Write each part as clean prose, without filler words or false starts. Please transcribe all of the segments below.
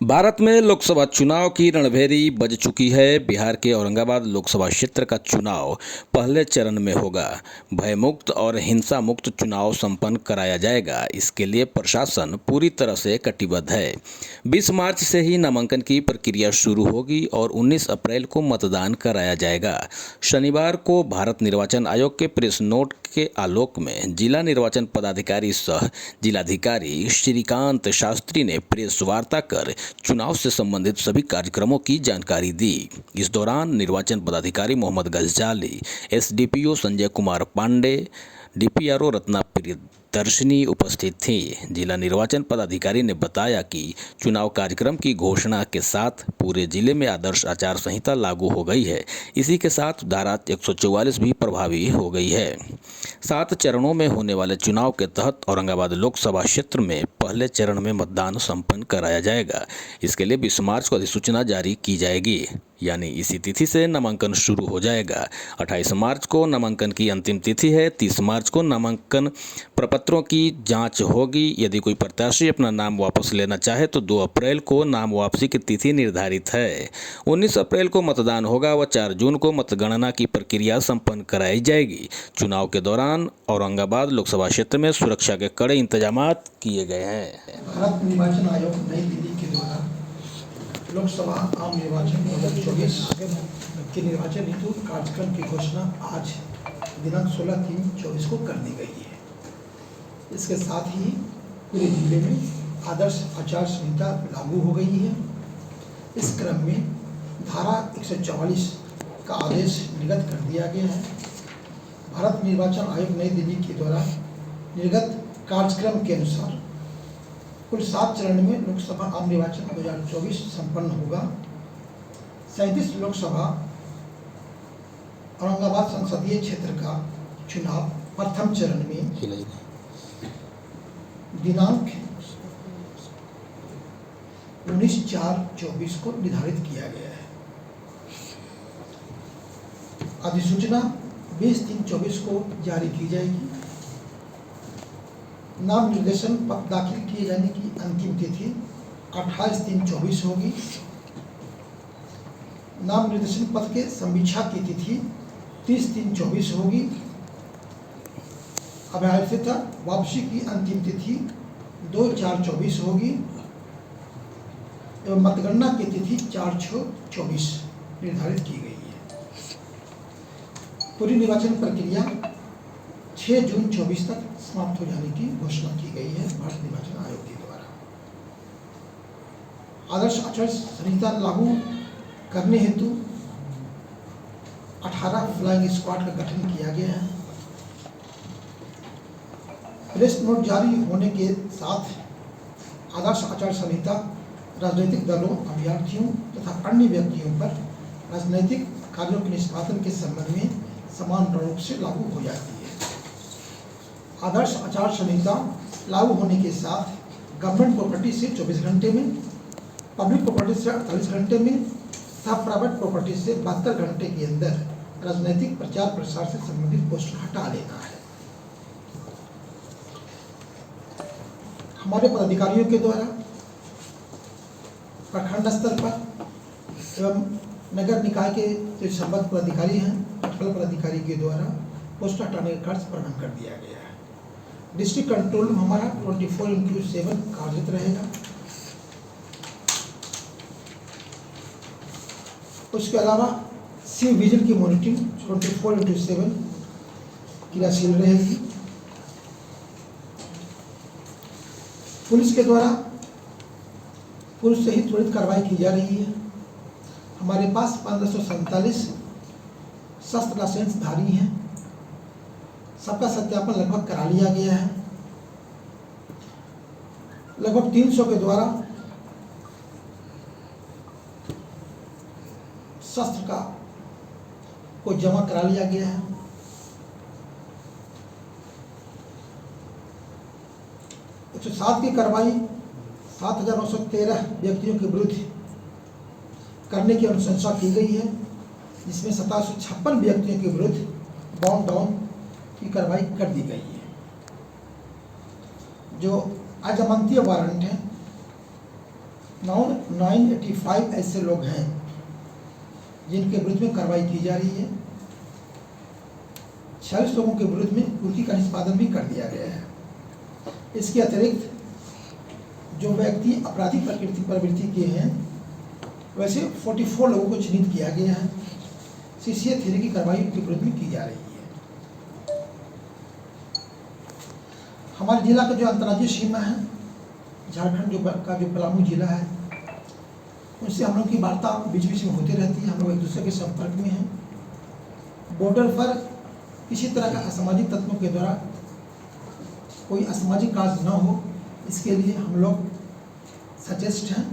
भारत में लोकसभा चुनाव की रणभेरी बज चुकी है। बिहार के औरंगाबाद लोकसभा क्षेत्र का चुनाव पहले चरण में होगा। भयमुक्त और हिंसा मुक्त चुनाव संपन्न कराया जाएगा। इसके लिए प्रशासन पूरी तरह से कटिबद्ध है। 20 मार्च से ही नामांकन की प्रक्रिया शुरू होगी और 19 अप्रैल को मतदान कराया जाएगा। शनिवार को भारत निर्वाचन आयोग के प्रेस नोट के आलोक में जिला निर्वाचन पदाधिकारी सह जिलाधिकारी श्रीकांत शास्त्री ने प्रेस वार्ता कर चुनाव से संबंधित सभी कार्यक्रमों की जानकारी दी। इस दौरान निर्वाचन पदाधिकारी मोहम्मद गजजाली, एसडीपीओ संजय कुमार पांडे, डीपीआरओ रत्ना प्रियदर्शनी उपस्थित थी। जिला निर्वाचन पदाधिकारी ने बताया कि चुनाव कार्यक्रम की घोषणा के साथ पूरे जिले में आदर्श आचार संहिता लागू हो गई है। इसी के साथ धारा 144 भी प्रभावी हो गई है। 7 चरणों में होने वाले चुनाव के तहत औरंगाबाद लोकसभा क्षेत्र में पहले चरण में मतदान संपन्न कराया जाएगा। इसके लिए 20 मार्च को अधिसूचना जारी की जाएगी, यानी इसी तिथि से नामांकन शुरू हो जाएगा। 28 मार्च को नामांकन की अंतिम तिथि है। 30 मार्च को नामांकन प्रपत्रों की जांच होगी। यदि कोई प्रत्याशी अपना नाम वापस लेना चाहे तो 2 अप्रैल को नाम वापसी की तिथि निर्धारित है। 19 अप्रैल को मतदान होगा व 4 जून को मतगणना की प्रक्रिया संपन्न कराई जाएगी। चुनाव के दौरान औरंगाबाद लोकसभा क्षेत्र में सुरक्षा के कड़े इंतजाम किए गए हैं। भारत निर्वाचन आयोग नई दिल्ली के द्वारा लोकसभा आम निर्वाचन 2024 के निर्वाचन हेतु कार्यक्रम की घोषणा आज दिनांक 16/3/24 को कर दी गई है। इसके साथ ही पूरे जिले में आदर्श आचार संहिता लागू हो गई है। इस क्रम में धारा 144 का आदेश निर्गत कर दिया गया है। भारत निर्वाचन आयोग नई दिल्ली के द्वारा निर्गत कार्यक्रम के अनुसार कुल 7 चरण में लोकसभा आम निर्वाचन 2024 संपन्न होगा। 37 लोकसभा औरंगाबाद संसदीय क्षेत्र का चुनाव प्रथम चरण में दिनांक 19/4/24 को निर्धारित किया गया है। अधिसूचना 20/3/24 को जारी की जाएगी। नाम निर्देशन पत्र दाखिल किए जाने की अंतिम तिथि 28/3/24 होगी। नाम निर्देशन पत्र के समीक्षा की तिथि 30/3/24 होगी। अभ्यर्थिता वापसी की अंतिम तिथि 2/4/24 होगी एवं मतगणना की तिथि 4/6/24 निर्धारित की गई है। पूरी निर्वाचन प्रक्रिया 6 जून 24 तक समाप्त हो जाने की घोषणा की गई है भारत निर्वाचन आयोग के द्वारा। आदर्श आचार संहिता लागू करने हेतु 18 फ्लाइंग स्क्वाड का गठन किया गया है। प्रेस नोट जारी होने के साथ आदर्श आचार संहिता राजनीतिक दलों, अभ्यर्थियों तथा अन्य व्यक्तियों पर राजनीतिक कार्यों के निष्पादन के संबंध में समान रूप से लागू हो जाती है। आदर्श आचार संहिता लागू होने के साथ गवर्नमेंट प्रॉपर्टी से 24 घंटे में, पब्लिक प्रॉपर्टी से 48 घंटे में तथा प्राइवेट प्रॉपर्टी से 72 घंटे के अंदर राजनीतिक प्रचार प्रसार से संबंधित पोस्टर हटा लेना है। हमारे पदाधिकारियों के द्वारा प्रखंड स्तर पर एवं नगर निकाय के जो संबद्ध पदाधिकारी हैं, मंडल पदाधिकारी के द्वारा पोस्टर हटाने का कार्य प्रारंभ कर दिया गया है। डिस्ट्रिक्ट कंट्रोल रूम हमारा 24/7 कार्यरत रहेगा। उसके अलावा सी विजिल की मॉनिटरिंग 24/7 क्रियाशील रहेगी। पुलिस के द्वारा पुलिस से ही त्वरित कार्रवाई की जा रही है। हमारे पास 1547 शस्त्र लाइसेंस धारी हैं। सबका सत्यापन लगभग करा लिया गया है। लगभग 300 के द्वारा शस्त्र को जमा करा लिया गया है। 107 की कार्रवाई 7,913 व्यक्तियों के विरुद्ध करने की अनुशंसा की गई है, जिसमें 1756 व्यक्तियों के विरुद्ध बाउंड डाउन की कार्रवाई कर दी गई है। जो अजमानतीय वारंट हैं नाउ 985 ऐसे लोग हैं जिनके विरुद्ध में कार्रवाई की जा रही है। 46 लोगों के विरुद्ध में कुर्की का निष्पादन भी कर दिया गया है। इसके अतिरिक्त जो व्यक्ति आपराधिक प्रवृत्ति के हैं वैसे 44 लोगों को चिन्हित किया गया है। CCA 3 की कार्रवाई उनके विरुद्ध में की जा रही है। हमारे जिला का जो अंतर्राज्यीय सीमा है, झारखंड का जो पलामू जिला है, उनसे हम लोग की वार्ता बीच बीच में होती रहती है। हम लोग एक दूसरे के संपर्क में हैं। बॉर्डर पर किसी तरह का असामाजिक तत्वों के द्वारा कोई असामाजिक कार्य न हो, इसके लिए हम लोग सचेष्ट हैं।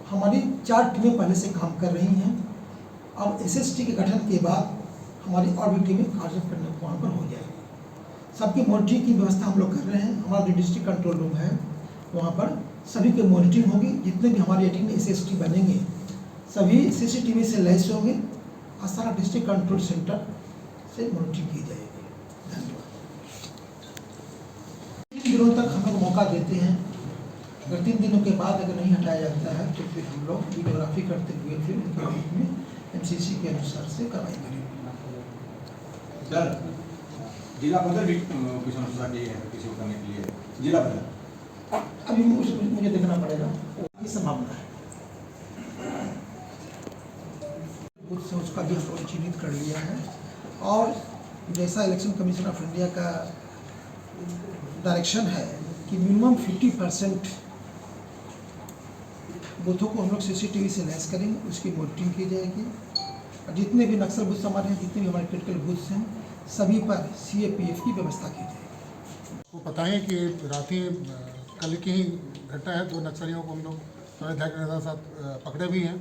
हमारी 4 टीमें पहले से काम कर रही हैं। अब SST के गठन के बाद हमारी और भी टीमें कार्य करने वहाँ पर हो जाएगी। सबकी मॉनिटरिंग की व्यवस्था हम लोग कर रहे हैं। हमारा जो डिस्ट्रिक्ट कंट्रोल रूम है वहाँ पर सभी की मॉनिटरिंग होगी। जितने भी हमारे 18 SST बनेंगे सभी CCTV से लैस होंगे और सारा डिस्ट्रिक्ट कंट्रोल सेंटर से मॉनिटरिंग की जाएगी। धन्यवाद। 3 दिनों तक हम लोग मौका देते हैं। अगर 3 दिनों के बाद अगर नहीं हटाया जाता है तो फिर हम लोग वीडियोग्राफी करते हुए फिर उनके रूप में MCC के अनुसार से कार्रवाई करेंगे। सर, जिला बदल भी कुछ अनुसार है किसी को करने के लिए जिला बदल अभी मुझे देखना पड़ेगा, ये संभावना है। उससे उसका भी हम लोग चिन्हित कर लिया है और जैसा इलेक्शन कमीशन ऑफ इंडिया का डायरेक्शन है कि मिनिमम 50% बूथों को हम लोग CCTV से लैस करेंगे, उसकी मॉनिटरिंग की जाएगी। और जितने भी नक्सल बूथ हमारे हैं, जितने भी हमारे क्रिटिकल बूथ्स हैं, सभी पर CAPF की व्यवस्था की जाएगी। वो पता है कि रात ही कल की ही घटना है। 2 नक्सलियों को हम लोग अवैध के साथ पकड़े भी हैं।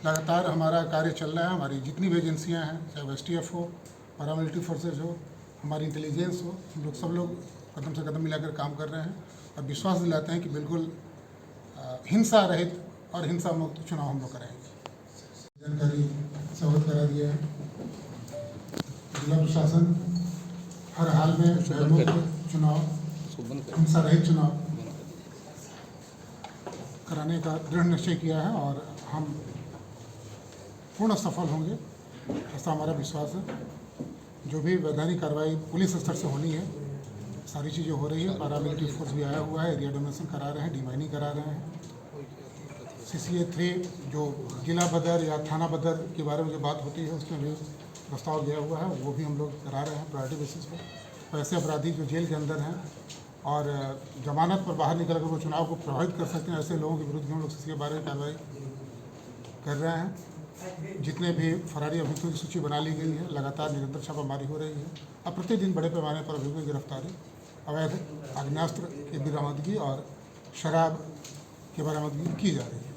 लगातार हमारा कार्य चल रहा है। हमारी जितनी भी एजेंसियां हैं, चाहे STF हो, पैरामिलिट्री फोर्सेज हो, हमारी इंटेलिजेंस हो, हम लोग सब लोग कदम से कदम मिलाकर काम कर रहे हैं और विश्वास दिलाते हैं कि बिल्कुल हिंसा रहित और हिंसा मुक्त चुनाव हम लोग कराएंगे। जानकारी अवगत करा दिया है। जिला प्रशासन हर हाल में भयमुक्त चुनाव, हिंसा रहित चुनाव कराने का दृढ़ निश्चय किया है और हम पूर्ण सफल होंगे, ऐसा हमारा विश्वास है। जो भी वैधानिक कार्रवाई पुलिस स्तर से होनी है, सारी चीज़ें हो रही है। पैरामिलिट्री फोर्स भी आया हुआ है, एरिया डोमिनेशन करा रहे हैं, डिमाइनिंग करा रहे हैं। CCA 3 जो जिला बदर या थाना बदर के बारे में जो बात होती है, उसमें भी प्रस्ताव गया हुआ है, वो भी हम लोग करा रहे हैं प्रायोरिटी बेसिस पर। ऐसे अपराधी जो जेल के अंदर हैं और जमानत पर बाहर निकल कर वो चुनाव को प्रभावित कर सकते हैं, ऐसे लोगों के विरुद्ध भी हम लोग CCA 12 की कार्रवाई कर रहे हैं। जितने भी फरारी अभियुक्तों की सूची बना ली गई है, लगातार निरंतर छापामारी हो रही है। अब प्रतिदिन बड़े पैमाने पर अभियुक्तों की गिरफ्तारी, अवैध आग्नेयास्त्र की बरामदगी और शराब की बरामदगी की जा रही है।